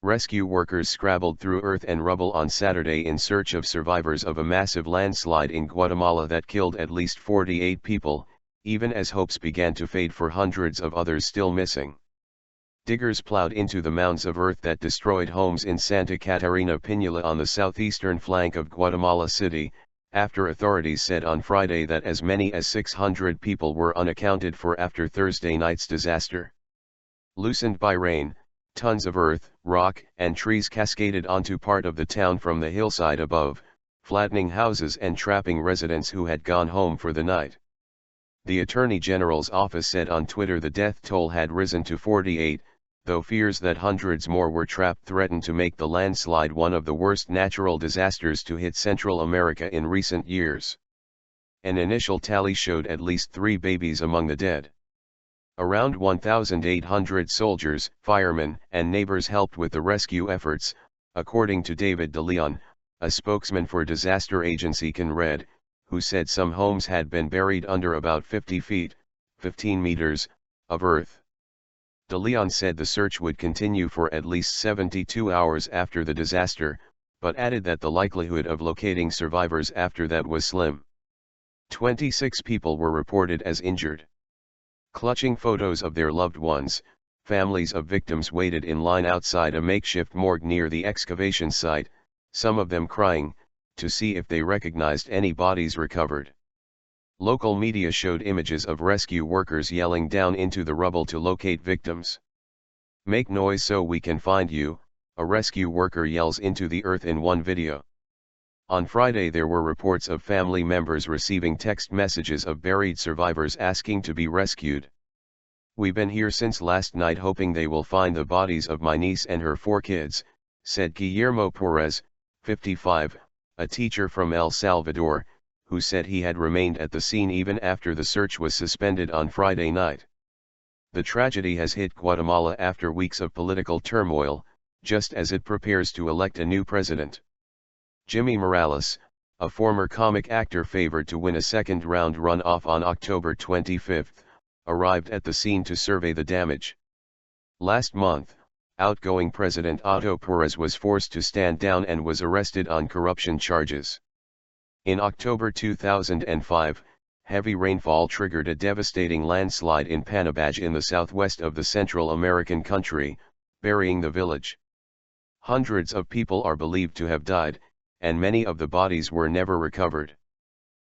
Rescue workers scrabbled through earth and rubble on Saturday in search of survivors of a massive landslide in Guatemala that killed at least 48 people, even as hopes began to fade for hundreds of others still missing. Diggers plowed into the mounds of earth that destroyed homes in Santa Catarina Pinula on the southeastern flank of Guatemala City, after authorities said on Friday that as many as 600 people were unaccounted for after Thursday night's disaster. Loosened by rain, tons of earth, rock, and trees cascaded onto part of the town from the hillside above, flattening houses and trapping residents who had gone home for the night. The Attorney General's office said on Twitter the death toll had risen to 48, though fears that hundreds more were trapped threatened to make the landslide one of the worst natural disasters to hit Central America in recent years. An initial tally showed at least 3 babies among the dead. Around 1,800 soldiers, firemen, and neighbors helped with the rescue efforts, according to David de Leon, a spokesman for disaster agency Conred, who said some homes had been buried under about 50 feet, 15 meters, of earth. De Leon said the search would continue for at least 72 hours after the disaster, but added that the likelihood of locating survivors after that was slim. 26 people were reported as injured. Clutching photos of their loved ones, families of victims waited in line outside a makeshift morgue near the excavation site, some of them crying, to see if they recognized any bodies recovered. Local media showed images of rescue workers yelling down into the rubble to locate victims. "Make noise so we can find you," a rescue worker yells into the earth in one video. On Friday there were reports of family members receiving text messages of buried survivors asking to be rescued. "We've been here since last night hoping they will find the bodies of my niece and her 4 kids, said Guillermo Perez, 55, a teacher from El Salvador, who said he had remained at the scene even after the search was suspended on Friday night. The tragedy has hit Guatemala after weeks of political turmoil, just as it prepares to elect a new president. Jimmy Morales, a former comic actor favored to win a second-round runoff on October 25, arrived at the scene to survey the damage. Last month, outgoing President Otto Perez was forced to stand down and was arrested on corruption charges. In October 2005, heavy rainfall triggered a devastating landslide in Panabaj in the southwest of the Central American country, burying the village. Hundreds of people are believed to have died, and many of the bodies were never recovered.